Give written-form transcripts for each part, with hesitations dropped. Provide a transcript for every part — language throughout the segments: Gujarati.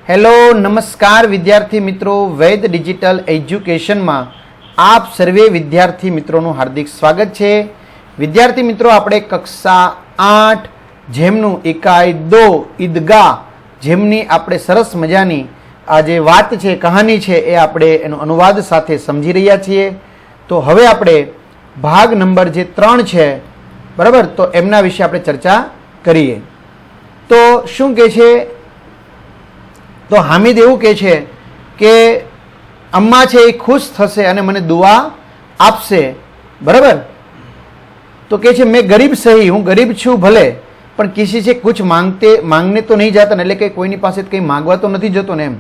हेलो नमस्कार विद्यार्थी मित्रों, वैद डिजिटल एज्युकेशन में आप सर्वे विद्यार्थी मित्रों हार्दिक स्वागत है। विद्यार्थी मित्रों, આપણે કક્ષા 8 જેમનું इकाई 2 ईदगाह જેમની આપણે સરસ મજાની આ જે વાત છે, કહાની છે, એ આપણે એનો અનુવાદ સાથે સમજી રહ્યા છીએ। તો હવે આપણે ભાગ નંબર જે 3 છે, બરાબર, તો એમના વિશે આપણે ચર્ચા કરીએ। તો શું કહે છે? તો હામિદ એવું કહે છે કે અમ્મા છે એ ખુશ થશે અને મને દુઆ આપશે, બરાબર। तो कहे मैं गरीब सही हूँ, गरीब छू भले, पर किसी से कुछ मांगने तो नहीं जाता, એટલે કે કોઈની પાસે કઈ માંગવા તો નથી જતો ને એમ।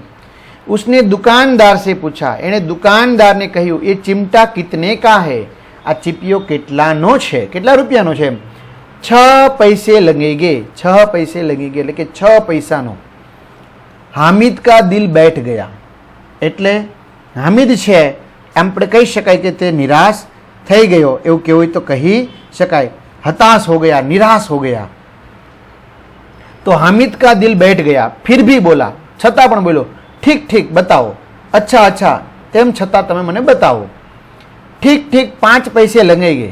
उसने दुकानदार से पूछा, एने दुकानदार ने કહ્યું ये चिमटा कितने का है? आ चिपियो કેટલાનો છે, કેટલા રૂપિયાનો છે? 6 पैसे लगेंगे, 6 पैसे लगेंगे, એટલે કે 6 પૈસાનો। हामिद का दिल बैठ गया, એટલે હામિદ છે એમ આપણે કહી શકાય કે તે નિરાશ થઈ ગયો, એવું કેવું હોય તો કહી શકાય। हताश हो गया, निराश हो गया। तो हामिद का दिल बैठ गया, फिर भी बोला, छता पण बोलो, ठीक ठीक बताओ, अच्छा अच्छा तेम छता तमे मने बताओ, ठीक ठीक 5 पैसे लगेंगे।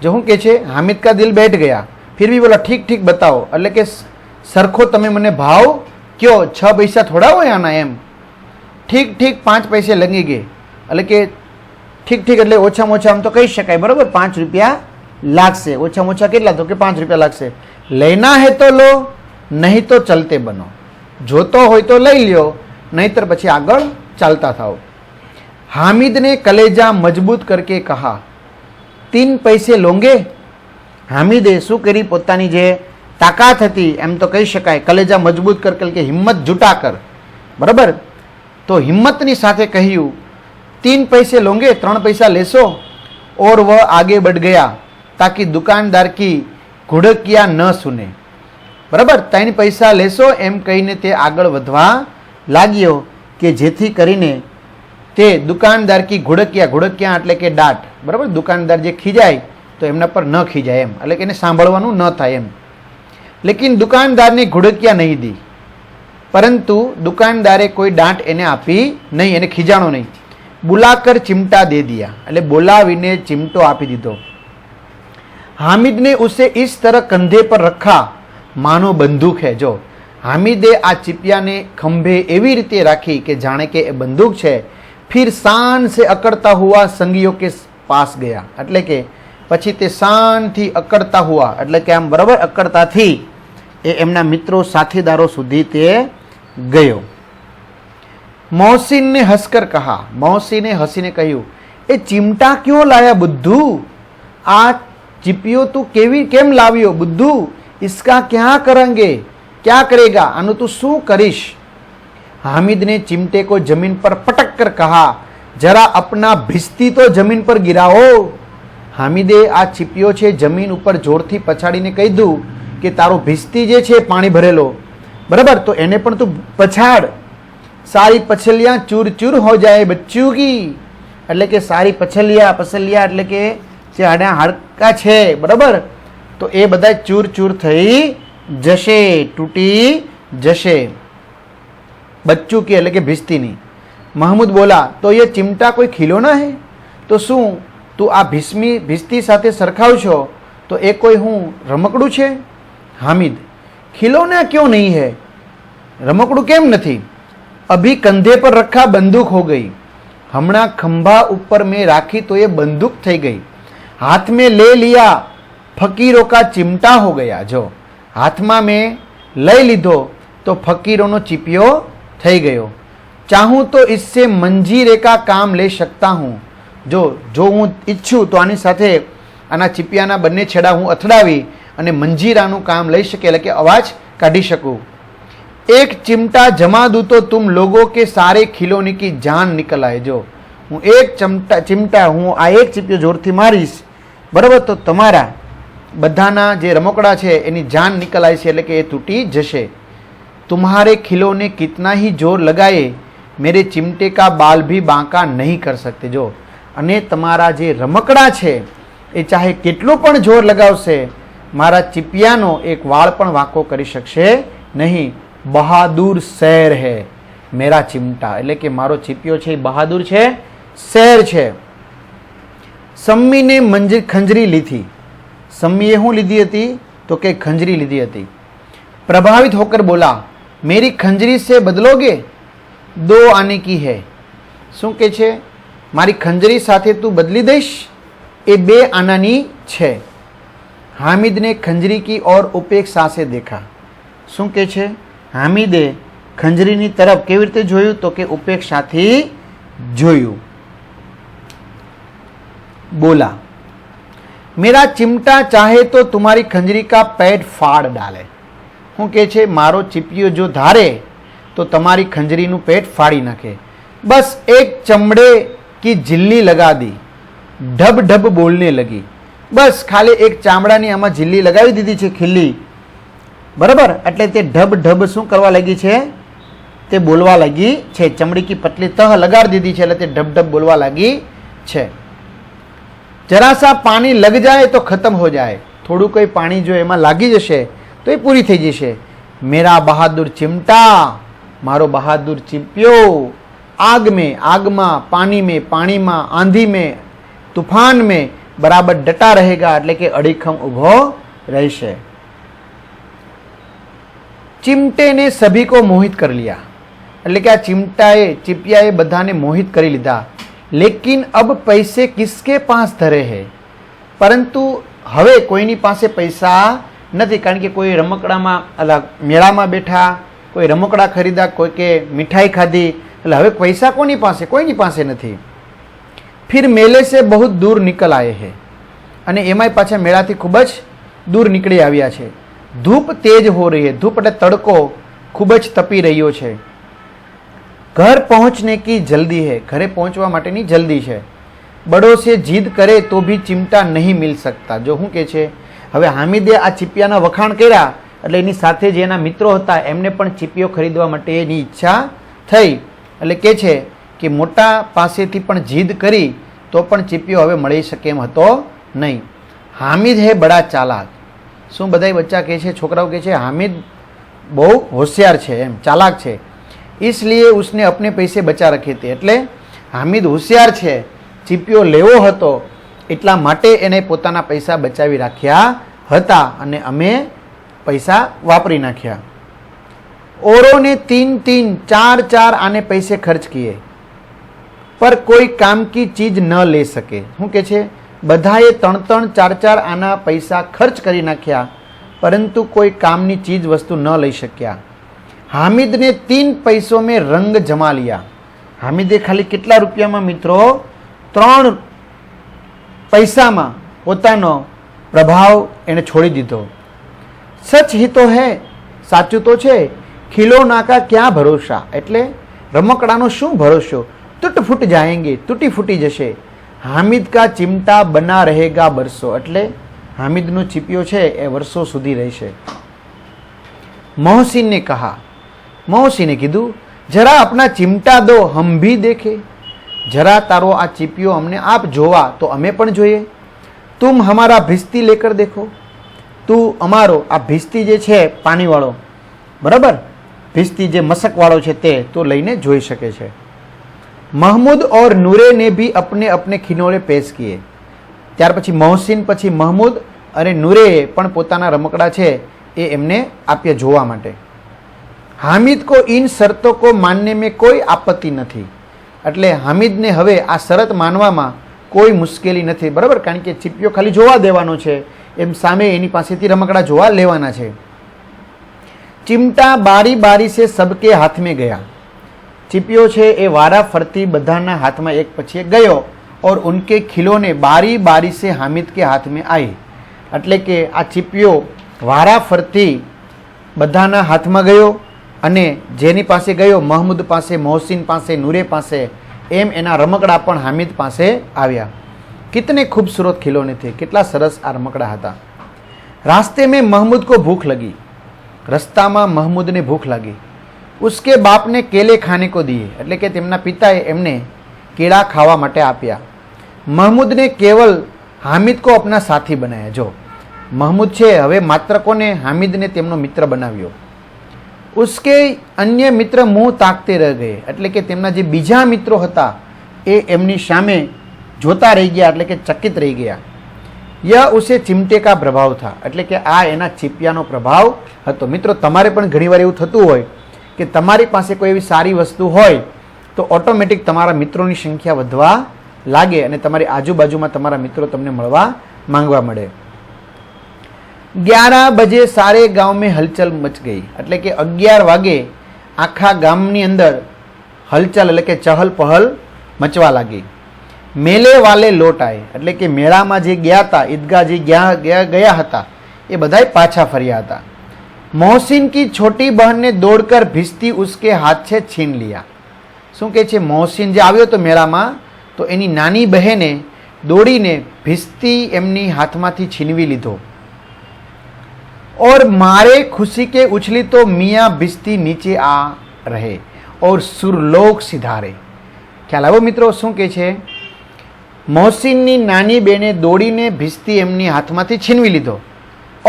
जो हूँ के छे हामिद का दिल बैठ गया, फिर भी बोला ठीक ठीक बताओ, એટલે કે સરખો તમે મને ભાવ કયો, 6 પૈસા થોડા હોય આના એમ। ठीक ठीक 5 पैसे लगेंगे, એટલે કે ठीक ठीक એટલે ઓછામાં ઓછા આમ તો કહી શકાય, બરાબર, 5 રૂપિયા લાગશે। ઓછામાં ઓછા કેટલા? તો કે 5 રૂપિયા લાગશે। લેના હે તો લો, નહીં તો ચલતે બનો, જોતો હોય તો લઈ લ્યો, નહીતર પછી આગળ ચાલતા થાઓ। हामिद ने कलेजा मजबूत करके कहा, 3 पैसे लोगे? हामिदे શું કરી? પોતાની જે તાકાત હતી એમ તો કહી શકાય, કલેજા મજબૂત કર કે હિંમત જુટા કર, બરાબર। तो हिम्मतनी साथे કહ્યું 3 पैसे लोगे, 3 पैसा लेसो? और वह आगे बढ़ गया ताकि दुकानदार की घुड़किया न सुने, बराबर। 3 पैसा लेसो एम कहीने ते आगळ वधवा लाग्यो के जेथी करीने ते दुकानदार की घुड़किया, घुड़किया એટલે કે દાટ, બરાબર। दुकानदार जे खीजाय तो एमना पर न खीजाय एम, એટલે કે એને સાંભળવાનું ન થાય એમ। लेकिन दुकानदार ने घुड़किया नहीं दी, परंतु दुकानदारे कोई डांट एने आपी नहीं, एने खीजाणो नहीं। बुलाकर चिमटा दे दिया, એટલે બોલાવીને चिमटो आपी दीधो। हामिद ने उसे इस तरह कंधे पर रखा मानो बंदूक है। जो हामिदे आ चिपिया ने खंभे एवी रीते राखी के जाने के बंदूक है। फिर शान से अकड़ता हुआ संगियों के पास गया, એટલે કે પછી તે શાનથી અકડતા હુઆ, એટલે કે આમ બરાબર અકડતાથી એ એમના મિત્રો સાથીદારો સુધી તે ગયો। मोहसिन ने हंसकर कहा, मौसी ने हसीने कहू, ए चिमटा क्यों लाया बुद्धू? आ चिपियो तू केम लावियो बुद्धू? इसका क्या करेंगे, क्या करेगा? आनु तू शू करीश? हामिद ने चिमटे को जमीन पर पटक कर कहा, जरा अपना भिस्ती तो जमीन पर गिराओ। हामिदे आ चिपियो छे जमीन ऊपर जोरथी पछाड़ीने कही दू कि तारो भिस्ती जे छे पाणी भरेलो, बराबर, तो एने पण तू पछाड़, सारी पछलियां चूर चूर हो जाए बच्चू की, એટલે કે સારી પછલિયા, પછલિયા એટલે કે જે હાડકા છે, બરાબર, તો એ બધા ચૂર ચૂર થઈ જશે, તૂટી જશે। બચ્ચू की એટલે કે ભીસ્તીની। महमूद बोला, तो ये चिमटा कोई खिलौना है? तो शू तू आ ભીસ્તી સાથે સરખાવ છો તો એ કોઈ હું રમકડું છે? हामिद, खिलौना क्यों नहीं है? रमकड़ू केम नहीं? अभी कंधे पर रखा बंदूक हो गई, हमणा खंभा ऊपर में राखी तो ये बंदूक थई गई, हाथ में ले लिया फकीरों का चिमटा हो गया। जो हाथ में लई लीधो तो फकीरों नो चिपियो थई गयो। चाहूँ तो इससे मंजीरे का काम ले सकता हूँ, जो हूँ इच्छूँ तो आनी साथे आना चिपियाना बंने छेड़ा हूँ अथड़ावी अने मंजीरानु काम लई शके, એટલે કે अवाज काढ़ी શકું। एक चिमटा जमा दूं तो तुम लोगों के सारे खिलौने की जान निकल आए। जो हूँ एक चिमटा हूँ आ एक चिपियो जोरथी मारीश, बराबर, तो तमारा बधाना जे रमकड़ा छे एनी जान निकल आए छे, એટલે કે એ તૂટી જશે। तुम्हारे खिलौने कितना ही जोर लगाए मेरे चिमटे का बाल भी बांका नहीं कर सकते। जो अने तमारा जे रमकड़ा छे ए चाहे केटलो पण जोर लगावशे, मारा चिपियानो एक वाळ पण वाको करी शकशे नहीं। બહાદુર શેર હૈ મેરા ચિમટા, એટલે કે મારો ચીપિયો છે એ બહાદુર છે, શેર છે. સમ્મીને ખંજરી લીધી. સમ્મીએ શું લીધી હતી? તો કે ખંજરી લીધી હતી. પ્રભાવિત હોકર બોલા મેરી ખંજરી સે બદલોગે, દો આને કી હૈ. શું કે છે? મારી ખંજરી સાથે તું બદલી દઈશ, એ 2 આનાની છે. હામિદને ખંજરી કી ઓર ઉપેક્ષા સે દેખા. શું કે છે? હામિદે ખંજરીની તરફ કેવી રીતે જોયું? તો કે ઉપેક્ષાથી જોયું. બોલા મેરા ચિમટા ચાહે તો તુમ્હારી ખંજરી કા પેટ ફાડ ડાલે. શું કે છે? મારો ચીપિયો જો ધારે તો તમારી ખંજરીનું પેટ ફાડી નાખે. બસ એક ચમડે કી झिल्ली લગા દી, ઢબ ઢબ બોલને લગી. બસ ખાલી એક ચામડાની આમાં झिल्ली લગાવી દીધી છે, ખીલ્લી, બરાબર? એટલે તે ઢબ ઢબ શું કરવા લાગી છે? તે બોલવા લાગી છે. ચમડી કી પતલી તહ લગાડી દીધી છે એટલે તે ઢબ ઢબ બોલવા લાગી છે. જરા સા પાણી લગ જાય તો ખતમ હો જાય. થોડું કોઈ પાણી જો એમાં લાગી જશે તો એ પૂરી થઈ જશે. મેરા બહાદુર ચિમટા, મારો બહાદુર ચીપિયો, આગ में, આગમાં, પાણી में, પાણીમાં, આંધી में, તूफान में બરાબર ડટા રહેગા, એટલે કે અડીખમ ઉભો રહેશે. चिमटे ने सभी को मोहित कर लिया, એટલે કે આ ચિમટાએ, ચીપિયાએ બધાને મોહિત કરી લીધા. લેકિન અબ પૈસે કિસકે પાસ ધરે હે, પરંતુ હવે કોઈની પાસે પૈસા નથી, કારણ કે કોઈ રમકડામાં મેળામાં બેઠા, કોઈ રમકડા ખરીદા, કોઈ કે મીઠાઈ ખાધી, એટલે હવે પૈસા કોની પાસે? કોઈની પાસે નથી. ફિર મેલે સે બહુ દૂર નિકલ આયે હે, અને એમાંય પાછા મેળાથી ખૂબ જ દૂર નીકળી આવ્યા છે. ધૂપ તેજ હો રહી હે, ધૂપ એટલે તડકો ખૂબ જ તપી રહ્યો છે. ઘર પહોંચને કી જલ્દી હે, ઘરે પહોંચવા માટેની જલ્દી છે. બડો સે જીદ કરે તો ભી ચિમટા નહીં મિલ सकता. જો શું કે છે? હવે હામિદે આ ચીપિયાના વખાણ કર્યા એટલે એની સાથે જે એના મિત્રો હતા એમને પણ ચીપિયો ખરીદવા માટેની ઈચ્છા થઈ. એટલે કે છે કે મોટા પાસેથી પણ જીદ કરી તો પણ ચીપિયો હવે મળી શકે એમ હતો નહીં. હામિદ હે બડા ચાલાક. શું બધાય બચ્ચા કહે છે, છોકરાઓ કહે છે હામિદ બહુ હોશિયાર છે, એમ ચાલાક છે. इसलिए उसने अपने पैसे बचा रखे थे, એટલે હામિદ હોશિયાર છે, ચીપિયો લેવો હતો એટલા માટે એને પોતાના પૈસા બચાવી રાખ્યા હતા અને અમે પૈસા વાપરી નાખ્યા. औरों ने 3-3, 4-4 आने पैसे खर्च किए पर कोई काम की चीज न ले सके. શું કે છે? બધાએ 3-3, 4-4 આના પૈસા ખર્ચ કરી નાખ્યા પરંતુ કોઈ કામની ચીજ વસ્તુ ન લઈ શક્યા. हामिद ने 3 पैसों में रंग जमा लिया. हामिदे खाली કેટલા રૂપિયામાં મિત્રો? 3 પૈસામાં પોતાનો પ્રભાવ એને છોડી દીધો. સચ હી તો હે, સાચું તો છે. ખિલોના કા ક્યાં ભરોસા, એટલે રમકડાનો શું ભરોસો? તૂટ ફૂટ જાયેંગે, તૂટી ફૂટી જશે. હામિદ કા ચિમટા બના રહેગા બરસો, એટલે હામિદનો ચીપિયો છે એ વર્ષો સુધી રહેશે. મોહસિન ને કહા, મૌસીને કીધું જરા આપના ચિમટા દો હમ ભી દેખે, જરા તારો આ ચીપિયો અમને આપ જોવા તો અમે પણ જોઈએ. તુમ હમારા ભીસ્તી લેકર દેખો, તું અમારો આ ભીસ્તી જે છે પાણીવાળો, બરાબર, ભીસ્તી જે મસકવાળો છે તે તો લઈને જોઈ શકે છે. महमूद और नूरे ने भी अपने अपने खिलौने पेश किए. ત્યાર પછી મોહસિન પછી મહમૂદ અને નૂરેએ પણ પોતાના રમકડા છે એ એમને આપ્યા જોવા માટે. हामिद को इन शर्तों को मानने में कोई आपत्ति નથી, એટલે હામિદને હવે આ શરત માનવામાં કોઈ મુશ્કેલી નથી, બરાબર, કારણ કે ચીપિયો ખાલી જોવા દેવાનો છે, એમ સામે એની પાસેથી રમકડા જોવા લેવાના છે. ચિમટા બારી બારી સે સબકે હાથ में गया. ચીપિયો છે એ વારા ફરતી બધાના હાથમાં એક પછી એક ગયો. और उनके खिलौने बारी बारी से हामिद के हाथ में आई. એટલે કે આ ચીપિયો વારા ફરતી બધાના હાથમાં ગયો અને જેની પાસે ગયો મહમૂદ પાસે, મોહસિન પાસે, નૂરે પાસે, એમ એના રમકડા પણ હામિદ પાસે આવ્યા. કિતને ખૂબસૂરત ખિલોને થે, કેટલા સરસ આ રમકડા હતા. રાસ્તે મેં महमूद को भूख लगी. રસ્તામાં મહમૂદને ભૂખ લાગી. उसके बाप ने केले खाने को दिए, એટલે કે તેમના પિતાએ એમને કેળા ખાવા માટે આપ્યા. महमूद ने केवल हामिद को अपना साथी बनाया. જો મહમૂદ છે હવે માત્ર કોને? હામિદને તેમનો મિત્ર બનાવ્યો. उसके अन्य मित्र मुंह ताकते रह गए, એટલે કે તેમના જે બીજા મિત્રો હતા એ એમની સામે જોતા રહી ગયા, એટલે કે ચકિત રહી ગયા. यह उसे चिमटे का प्रभाव था, એટલે કે આ એના ચીપિયાનો પ્રભાવ હતો. મિત્રો તમારે પણ ઘણીવાર એવું થતું હોય કે તમારી પાસે કોઈ એવી સારી વસ્તુ હોય તો ઓટોમેટિક તમારા મિત્રોની સંખ્યા વધવા લાગે અને તમારી આજુબાજુમાં તમારા મિત્રો તમને મળવા માંગવા મળે. 11 बजे सारे गांव में हलचल मच गई, એટલે કે 11 વાગે આખા ગામની અંદર હલચલ એટલે કે ચહલ પહલ મચવા લાગી. मेले वाले लौट आए, એટલે કે મેળામાં જે ગયા હતા, ઈદગાહ જે ગયા હતા એ બધાય પાછા ફર્યા હતા. मोहसिन की छोटी बहन ने दौड़कर भिस्ती उसके हाथ से छीन लिया. શું કહે છે? મોહસિન જે આવ્યો તો મેળામાં તો એની નાની બહેને દોડીને ભીસ્તી એમની હાથમાંથી છીનવી લીધો. और मारे खुशी के उछली तो मियाँ भिस्ती नीचे आ रहे और सुरलोक सिधारे. ખ્યાલ આવ્યો મિત્રો શું કહે છે? મોહસિનની નાની બેને દોડીને ભીસ્તી એમની હાથમાંથી છીનવી લીધો.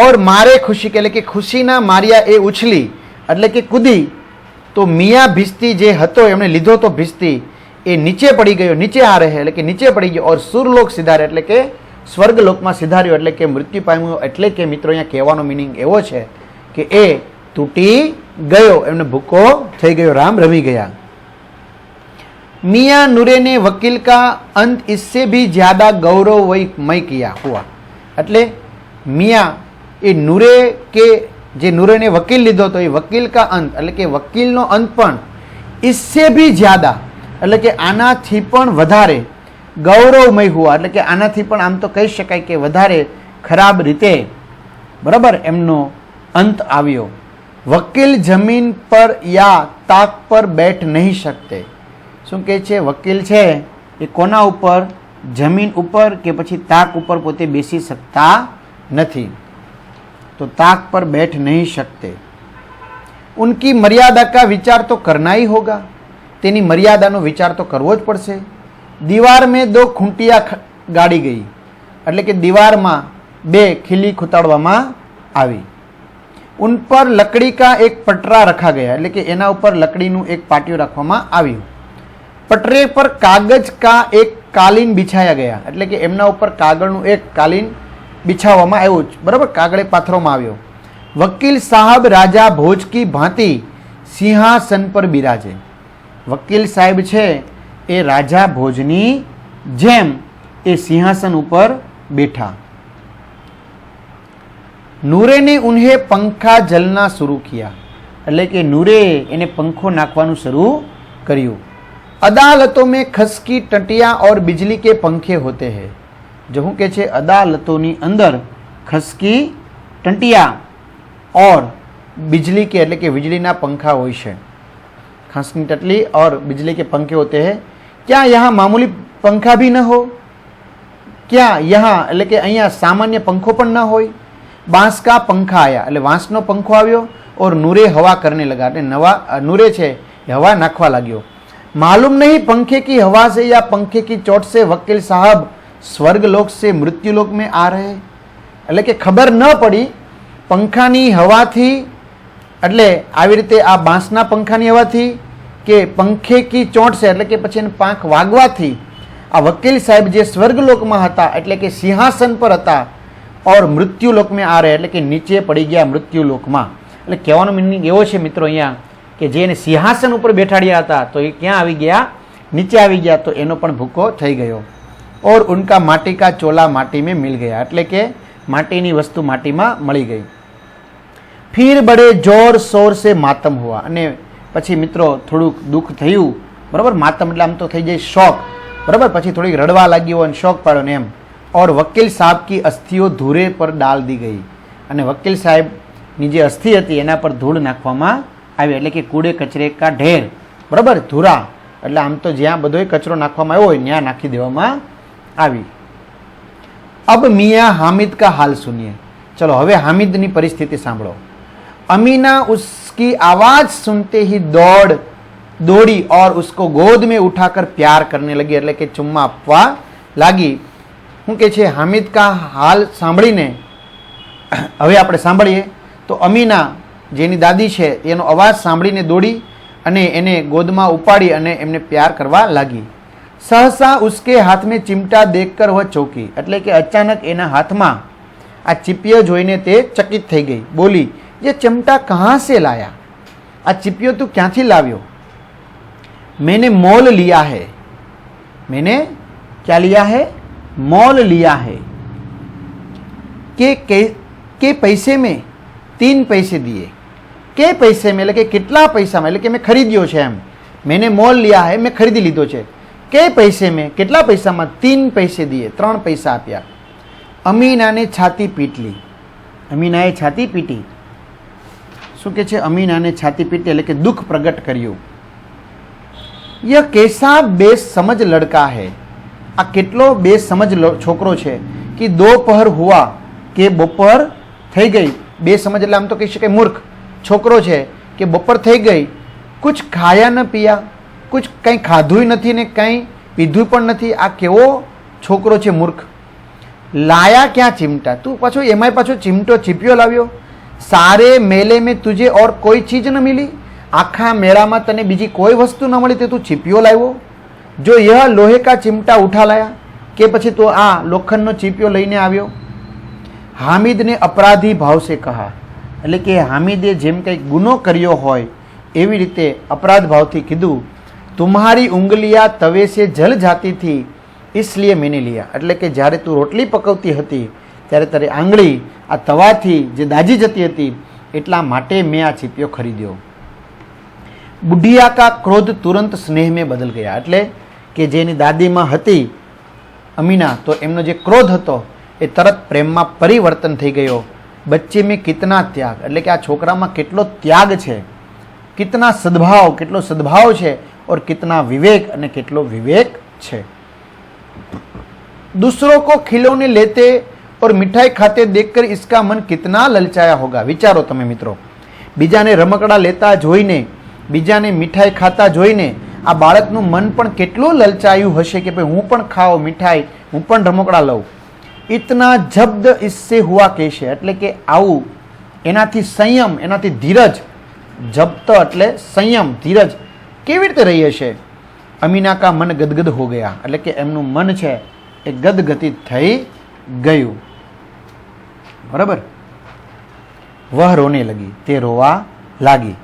ઓર મારે ખુશી કે એટલે કે ખુશીના માર્યા એ ઉછલી એટલે કે કૂદી તો મિયા ભીસ્તી જે હતો એમણે લીધો તો ભીસ્તી એ નીચે પડી ગયો, નીચે આ રહે એટલે કે નીચે પડી ગયો. ઓર સુરલોક સિધારે એટલે કે સ્વર્ગલોકમાં સિધાર્યો એટલે કે મૃત્યુ પામ્યો. એટલે કે મિત્રો અહીંયા કહેવાનો મિનિંગ એવો છે કે એ તૂટી ગયો, એમને ભૂકો થઈ ગયો, રામ રમી ગયા. मियाँ नूरे ने वकील का अंत इससे भी ज्यादा गौरवमय किया हुआ. એટલે મિયા એ નૂરે કે જે નૂરેને વકીલ લીધો તો એ વકીલ કા અંત એટલે કે વકીલનો અંત પણ इससे भी ज्यादा એટલે કે આનાથી પણ વધારે ગૌરવમય હુઆ એટલે કે આનાથી પણ આમ તો કહી શકાય કે વધારે ખરાબ રીતે બરાબર એમનો અંત આવ્યો. વકીલ જમીન પર યા તાક પર બેઠ નહીં શકતે. શું કહે છે? વકીલ છે એ કોના ઉપર? જમીન ઉપર કે પછી તાક ઉપર પોતે બેસી શકતા નથી, તો તાક पर बैठ नहीं सकते. उनकी मर्यादा का विचार तो करना ही होगा. तेनी मर्यादानो विचार तो करवो ज पड़शे. दीवार में 2 खूंटिया गाड़ी गई એટલે કે દીવારમાં 2 ખીલી ખૂતાડવામાં આવી. उन पर लकड़ी का एक पटरा रखा गया એટલે કે એના ઉપર લકડીનું એક પાટિયું રાખવામાં આવ્યું. पटरे पर कागज का एक कालीन बिछाया गया એટલે કે એમના ઉપર કાગળનું એક કાલીન बिछावવામાં આવ્યું, બરાબર, કાગળે પાથરવામાં આવ્યો. वकील साहब राजा भोज की भांति सिंहासन पर बिराजे. वकील साहेब છે એ રાજા ભોજની જેમ એ સિંહાસન ઉપર બેઠા. नूरे ने उन्हें पंखा जलना शुरू किया એટલે કે નૂરે એને પંખો નાખવાનું શરૂ કર્યું. अदालतों में खसकी टटिया और बिजली के पंखे होते हैं. जो हूँ के छे अदालतों अंदर खसकी टंटिया और बिजली के એટલે કે વીજળીના पंखा હોય છે. खसकी टटली और बिजली के पंखे होते हैं. क्या यहाँ मामूली पंखा भी न हो? क्या यहाँ એટલે કે અહીંયા સામાન્ય पंखो પણ न હોય? बांस का पंखा आया એટલે વાંસનો पंखो આવ્યો और नूरे हवा करने लगा એટલે नूरे છે हवा નાખવા लाग्यो. मालूम नहीं पंखे की हवा से या पंखे की चोट से वकील साहब स्वर्गलोक से मृत्युलोक में आ रहे એટલે કે ખબર ન પડી પંખાની હવાથી એટલે આવી રીતે આ બાંસના પંખાની હવાથી કે પંખે કી ચોટ છે એટલે કે પછી એને પાંખ વાગવાથી આ વકીલ સાહેબ જે સ્વર્ગલોકમાં હતા એટલે કે સિંહાસન પર હતા और મૃત્યુલોક में आ रहे એટલે કે નીચે પડી ગયા મૃત્યુલોકમાં. એટલે કહેવાનો મિનિંગ એવો છે મિત્રો અહીંયા કે જે એને સિંહાસન ઉપર બેઠાડ્યા હતા તો એ ક્યાં આવી ગયા? નીચે આવી ગયા, તો એનો પણ ભૂકો થઈ ગયો. और उनका माटी का चोला माटी में मिल गया એટલે કે માટીની વસ્તુ માટીમાં મળી ગઈ. फिर बड़े जोर शोर से मातम हुआ અને પછી મિત્રો થોડુંક દુઃખ થયું, બરાબર. માતમ એટલે આમ તો થઈ જાય શોક, બરાબર. પછી થોડીક રડવા લાગ્યો અને શોક પાડ્યો ને એમ. और वकील साहब की अस्थियों धूरे पर डाल दी गई અને વકીલ સાહેબની જે અસ્થિ હતી એના પર ધૂળ નાખવામાં આવી એટલે કે કૂડે કચરે કા ઢેર, બરાબર, ધૂરા એટલે આમ તો જ્યાં બધોય કચરો નાખવામાં આવ્યો હોય ત્યાં નાખી દેવામાં આવી. अब मियाँ हामिद का हाल सुनिए. चलो હવે हामिदની પરિસ્થિતિ સાંભળો. अमीना उसकी आवाज सुनते ही दौड़ी और उसको गोद में उठाकर प्यार करने लगी એટલે કે ચુમ્મા આપવા લાગી. શું કે છે? હામિદ કા હાલ સાંભળીને હવે આપણે સાંભળીએ તો અમીના જેની દાદી છે એનો અવાજ સાંભળીને દોડી અને એને ગોદમાં ઉપાડી અને એમને પ્યાર કરવા લાગી. સહસા ઉસકે હાથ મેં ચિમટા દેખકર વહ ચોકી, એટલે કે અચાનક એના હાથમાં આ ચીપિયો જોઈને તે ચકિત થઈ ગઈ. બોલી, ये चिमटा कहाँ से लाया? આ ચીપિયો તું ક્યાંથી લાવ્યો? मैंने मोल लिया है. मैंने क्या लिया है? मोल लिया है. के पैसे में 3 पैसे दिए. के पैसे में એટલે કે કેટલા પૈસામાં, એટલે કે મેં ખરીદ્યો છે એમ. मैंने मोल लिया है, મેં ખરીદી લીધો છે. કે પૈસે મેં કેટલા પૈસામાં? 3 पैसे दिए, 3 પૈસા આપ્યા. અમીનાને છાતી પીટલી. અમીનાએ છાતી પીટી. શું કે છે? અમીનાને છાતી પીટી એટલે કે દુઃખ પ્રગટ કર્યું. યહ કેસા બેસમજ લડકા હૈ. આ કેટલો બેસમજ છોકરો છે કે દોપહર હુઆ, કે બપોર થઈ ગઈ. બેસમજ એટલે આમ તો કહી શકાય મૂર્ખ છોકરો છે કે બપોર થઈ ગઈ. કુછ ખાયા ન પિયા, કુછ કંઈ ખાધું નથી ને કંઈ પીધું પણ નથી. આ કેવો છોકરો છે મૂર્ખ. લાયા ક્યાં ચિમટા? તું પાછો એમાંય પાછો ચિમટો ચીપિયો લાવ્યો. સારે મેલે મેં તુજે ઓર કોઈ ચીજ ન મિલી. આખા મેળામાં તને બીજી કોઈ વસ્તુ ન મળી તે તું ચીપિયો લાવ્યો. જો યહ લોહે કા ચિમટા ઉઠા લાયા, કે પછી તો આ લોખંડનો ચીપિયો લઈને આવ્યો. હામિદને અપરાધી ભાવ સે કહા, એટલે કે હામિદે જેમ કંઈક ગુનો કર્યો હોય એવી રીતે અપરાધ ભાવથી કીધું. તુમ્હારી ઉંગલિયા તવે સે જલ જાતી થી इसलिए मैंने लिया, એટલે કે જ્યારે તું રોટલી પકવતી હતી ત્યારે તારી આંગળી આ તવાથી જે દાજી જતી હતી એટલા માટે મેં આ ચીપિયો ખરીદ્યો. બુઢિયા કા ક્રોધ તુરંત સ્નેહ મેં બદલ ગયા, એટલે કે જેની દાદીમાં હતી અમીના, તો એમનો જે ક્રોધ હતો એ તરત પ્રેમમાં પરિવર્તન થઈ ગયો. બચ્ચે મેં કિતના ત્યાગ, એટલે કે આ છોકરામાં કેટલો ત્યાગ છે, કિતના સદભાવ, કેટલો સદભાવ છે, ઓર કિતના વિવેક, અને કેટલો વિવેક છે. दूसरों को खिलौने लेते और मिठाई खाते देखकर इसका मन कितना ललचाया होगा. વિચારો તમે મિત્રો, બીજાને રમકડા લેતા જોઈને, બીજાને મીઠાઈ ખાતા જોઈને આ બાળકનું મન પણ કેટલું લલચાયું હશે કે ભાઈ હું પણ ખાઉં મીઠાઈ, હું પણ રમકડા લઉં. ઇતના જબ્દ ઇસસે હુઆ કેશે, એટલે કે આવું એનાથી સંયમ, એનાથી ધીરજ, જબ્ત એટલે સંયમ, ધીરજ કેવી રીતે રહી હશે. અમીના કા મન ગદગદ હો ગયા, એટલે કે એમનું મન છે એ ગદગદિત થઈ ગયું. બરાબર. વહ રોને લગી, તે રોવા લાગી.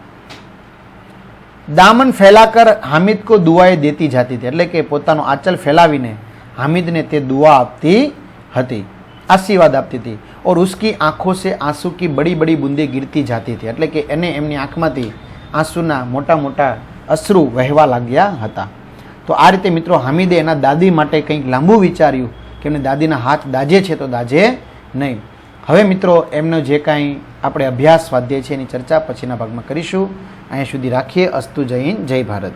દામન ફેલાકર હામિદ કો દુઆએ દેતી જાતી હતી, એટલે કે પોતાનો આંચલ ફેલાવીને હામિદને તે દુઆ આપતી હતી, આશીર્વાદ આપતી હતી. ઓર ઉસકી આંખો સે આંસુ કી બડી બડી બૂંદે ગિરતી જાતી હતી, એટલે કે એને એમની આંખમાંથી આંસુના મોટા મોટા અશ્રુ વહેવા લાગ્યા હતા. તો આ રીતે મિત્રો હામિદે એના દાદી માટે કંઈક લાંબુ વિચાર્યું કે એમને દાદીના હાથ દાજે છે તો દાજે નહીં. હવે મિત્રો એમનો જે કાંઈ આપણે અભ્યાસ સ્વાધ્યાય છે એની ચર્ચા પછીના ભાગમાં કરીશું. અહીંયા સુધી રાખીએ. અસ્તુ જય હિન્દ, જય ભારત.